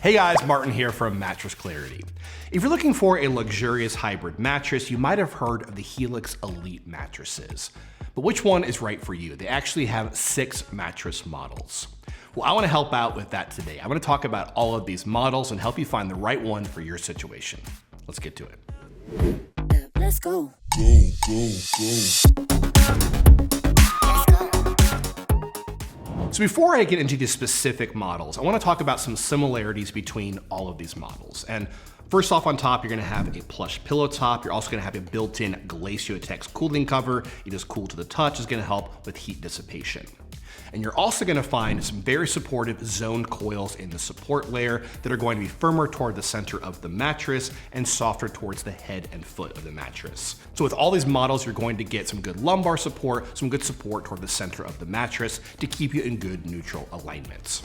Hey guys, Martin here from Mattress Clarity. If you're looking for a luxurious hybrid mattress, you might have heard of the Helix Elite mattresses. But which one is right for you? They actually have 6 mattress models. Well, I want to help out with that today. I'm going to talk about all of these models and help you find the right one for your situation. Let's get to it. Let's go. So before I get into the specific models, I want to talk about some similarities between all of these models. And first off, on top, you're going to have a plush pillow top. You're also going to have a built-in Glaciotex cooling cover. It is cool to the touch. It's going to help with heat dissipation. And you're also going to find some very supportive zone coils in the support layer that are going to be firmer toward the center of the mattress and softer towards the head and foot of the mattress. So with all these models, you're going to get some good lumbar support, some good support toward the center of the mattress to keep you in good neutral alignments.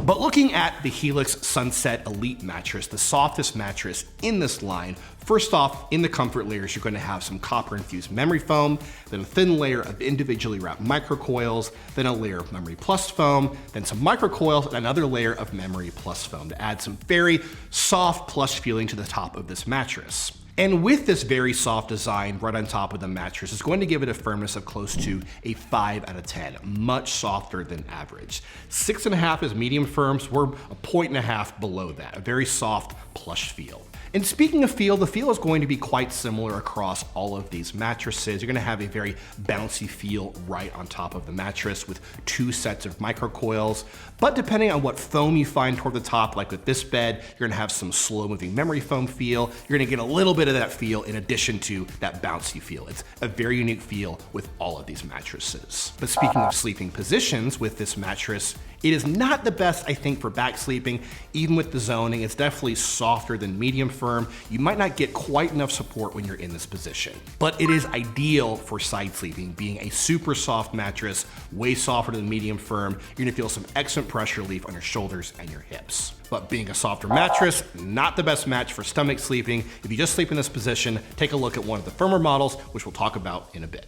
But looking at the Helix Sunset Elite mattress, the softest mattress in this line, first off, in the comfort layers, you're going to have some copper-infused memory foam, then a thin layer of individually wrapped microcoils, then a layer of Memory Plus foam, then some microcoils, and another layer of Memory Plus foam to add some very soft, plush feeling to the top of this mattress. And with this very soft design right on top of the mattress, it's going to give it a firmness of close to a 5 out of 10, much softer than average. 6.5 is medium firm, so we're a 1.5 below that, a very soft, plush feel. And speaking of feel, the feel is going to be quite similar across all of these mattresses. You're going to have a very bouncy feel right on top of the mattress with 2 sets of microcoils. But depending on what foam you find toward the top, like with this bed, you're going to have some slow-moving memory foam feel. You're going to get a little bit of that feel in addition to that bouncy feel. It's a very unique feel with all of these mattresses. But speaking of sleeping positions with this mattress, it is not the best, I think, for back sleeping. Even with the zoning, it's definitely softer than medium firm. You might not get quite enough support when you're in this position. But it is ideal for side sleeping, being a super soft mattress, way softer than medium firm. You're gonna feel some excellent pressure relief on your shoulders and your hips. But being a softer mattress, not the best match for stomach sleeping. If you just sleep in this position, take a look at one of the firmer models, which we'll talk about in a bit.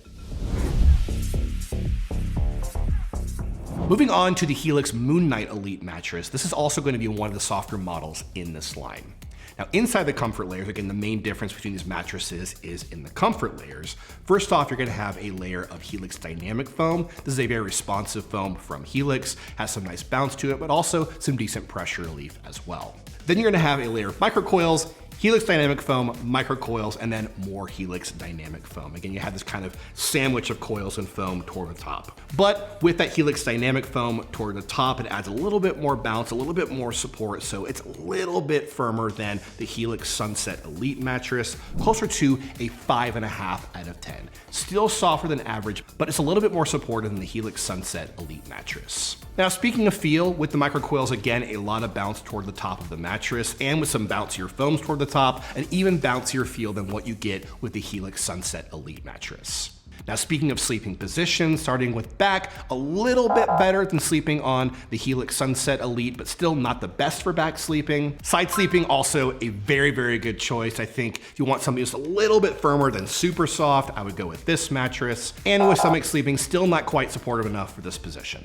Moving on to the Helix Moonlight Elite mattress, this is also going to be one of the softer models in this line. Now inside the comfort layers, again, the main difference between these mattresses is in the comfort layers. First off, you're going to have a layer of Helix Dynamic Foam. This is a very responsive foam from Helix, has some nice bounce to it, but also some decent pressure relief as well. Then you're going to have a layer of microcoils, Helix Dynamic Foam, microcoils, and then more Helix Dynamic Foam. Again, you have this kind of sandwich of coils and foam toward the top. But with that Helix Dynamic Foam toward the top, it adds a little bit more bounce, a little bit more support, so it's a little bit firmer than the Helix Sunset Elite mattress, closer to a 5.5 out of 10. Still softer than average, but it's a little bit more supportive than the Helix Sunset Elite mattress. Now, speaking of feel, with the microcoils, again, a lot of bounce toward the top of the mattress, and with some bouncier foams toward the top, an even bouncier feel than what you get with the Helix Sunset Elite mattress. Now, speaking of sleeping positions, starting with back, a little bit better than sleeping on the Helix Sunset Elite, but still not the best for back sleeping. Side sleeping, also a very, very good choice. I think if you want something just a little bit firmer than super soft, I would go with this mattress. And with stomach sleeping, still not quite supportive enough for this position.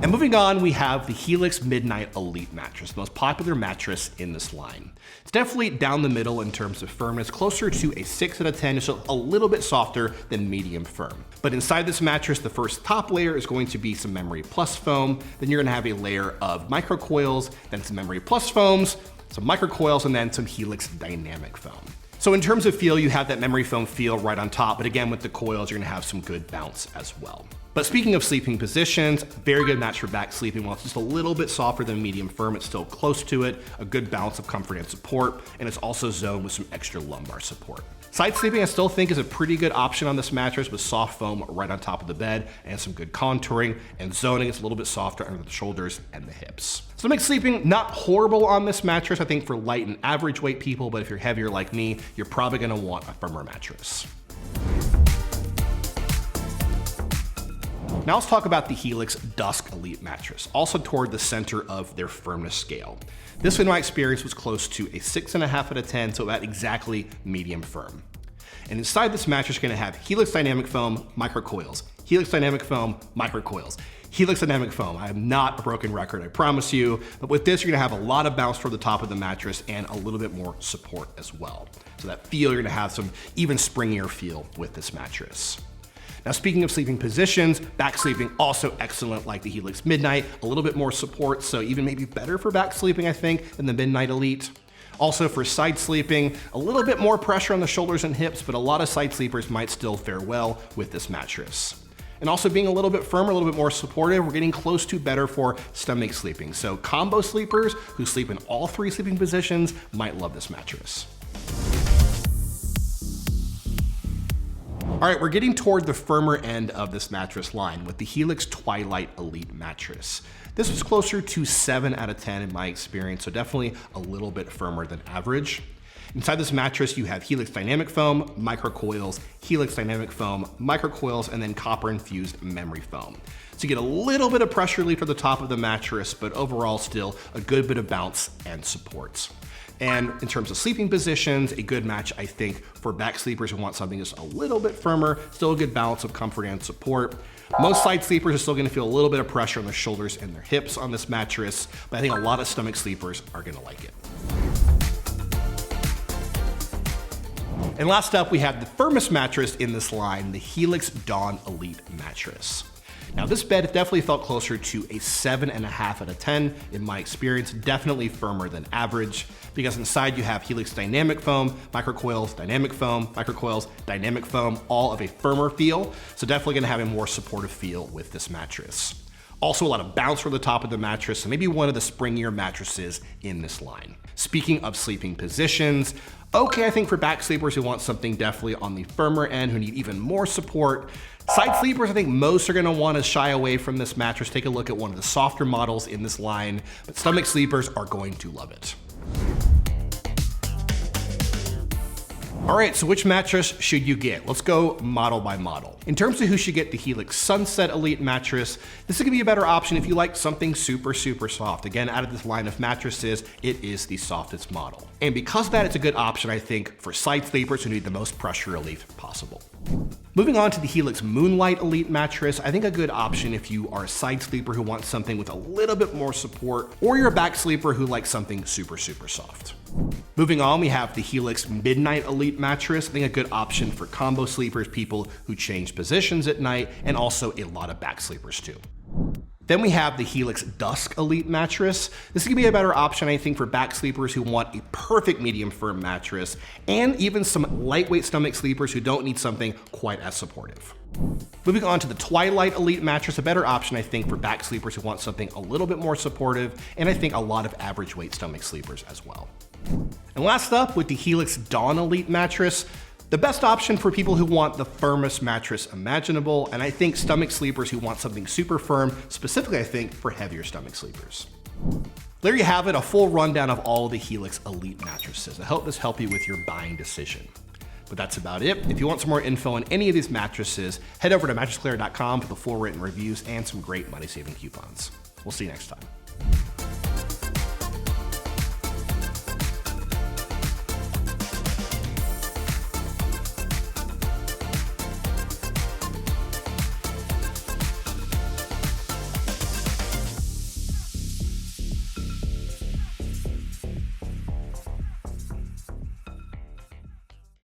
And moving on, we have the Helix Midnight Elite mattress, the most popular mattress in this line. It's definitely down the middle in terms of firmness, closer to a 6 out of 10, so a little bit softer than medium firm. But inside this mattress, the first top layer is going to be some Memory Plus foam, then you're gonna have a layer of microcoils, then some Memory Plus foams, some microcoils, and then some Helix Dynamic Foam. So in terms of feel, you have that memory foam feel right on top, but again, with the coils, you're gonna have some good bounce as well. But speaking of sleeping positions, very good match for back sleeping. While it's just a little bit softer than medium firm, it's still close to it, a good balance of comfort and support, and it's also zoned with some extra lumbar support. Side sleeping, I still think, is a pretty good option on this mattress with soft foam right on top of the bed and some good contouring, and zoning is a little bit softer under the shoulders and the hips. Stomach sleeping, not horrible on this mattress, I think, for light and average weight people, but if you're heavier like me, you're probably gonna want a firmer mattress. Now let's talk about the Helix Dusk Elite mattress, also toward the center of their firmness scale. This, in my experience, was close to a 6.5 out of 10, so about exactly medium firm. And inside this mattress, you're gonna have Helix Dynamic Foam, microcoils, Helix Dynamic Foam, microcoils. Helix Dynamic Foam, I am not a broken record, I promise you, but with this, you're gonna have a lot of bounce toward the top of the mattress and a little bit more support as well. So that feel, you're gonna have some even springier feel with this mattress. Now, speaking of sleeping positions, back sleeping also excellent like the Helix Midnight, a little bit more support, so even maybe better for back sleeping, I think, than the Midnight Elite. Also for side sleeping, a little bit more pressure on the shoulders and hips, but a lot of side sleepers might still fare well with this mattress. And also being a little bit firmer, a little bit more supportive, we're getting close to better for stomach sleeping. So combo sleepers who sleep in all three sleeping positions might love this mattress. All right, we're getting toward the firmer end of this mattress line with the Helix Twilight Elite mattress. This was closer to 7 out of 10 in my experience, so definitely a little bit firmer than average. Inside this mattress, you have Helix Dynamic Foam, microcoils, Helix Dynamic Foam, microcoils, and then copper-infused memory foam. So you get a little bit of pressure relief at the top of the mattress, but overall still a good bit of bounce and support. And in terms of sleeping positions, a good match, I think, for back sleepers who want something just a little bit firmer, still a good balance of comfort and support. Most side sleepers are still gonna feel a little bit of pressure on their shoulders and their hips on this mattress, but I think a lot of stomach sleepers are gonna like it. And last up, we have the firmest mattress in this line, the Helix Dawn Elite mattress. Now this bed definitely felt closer to a 7.5 out of 10 in my experience, definitely firmer than average, because inside you have Helix Dynamic Foam, microcoils, Dynamic Foam, microcoils, Dynamic Foam, all of a firmer feel, so definitely gonna have a more supportive feel with this mattress. Also a lot of bounce from the top of the mattress, so maybe one of the springier mattresses in this line. Speaking of sleeping positions, okay, I think for back sleepers who want something definitely on the firmer end, who need even more support. Side sleepers, I think most are gonna wanna shy away from this mattress. Take a look at one of the softer models in this line, but stomach sleepers are going to love it. All right, so which mattress should you get? Let's go model by model. In terms of who should get the Helix Sunset Elite mattress, this is gonna be a better option if you like something super, super soft. Again, out of this line of mattresses, it is the softest model. And because of that, it's a good option, I think, for side sleepers who need the most pressure relief possible. Moving on to the Helix Moonlight Elite mattress, I think a good option if you are a side sleeper who wants something with a little bit more support, or you're a back sleeper who likes something super, super soft. Moving on, we have the Helix Midnight Elite mattress. I think a good option for combo sleepers, people who change positions at night, and also a lot of back sleepers too. Then we have the Helix Dusk Elite mattress. This is gonna be a better option, I think, for back sleepers who want a perfect medium firm mattress, and even some lightweight stomach sleepers who don't need something quite as supportive. Moving on to the Twilight Elite mattress, a better option, I think, for back sleepers who want something a little bit more supportive, and I think a lot of average weight stomach sleepers as well. And last up, with the Helix Dawn Elite mattress, the best option for people who want the firmest mattress imaginable, and I think stomach sleepers who want something super firm, specifically I think for heavier stomach sleepers. There you have it, a full rundown of all the Helix Elite mattresses. I hope this helped you with your buying decision. But that's about it. If you want some more info on any of these mattresses, head over to mattressclair.com for the full written reviews and some great money-saving coupons. We'll see you next time.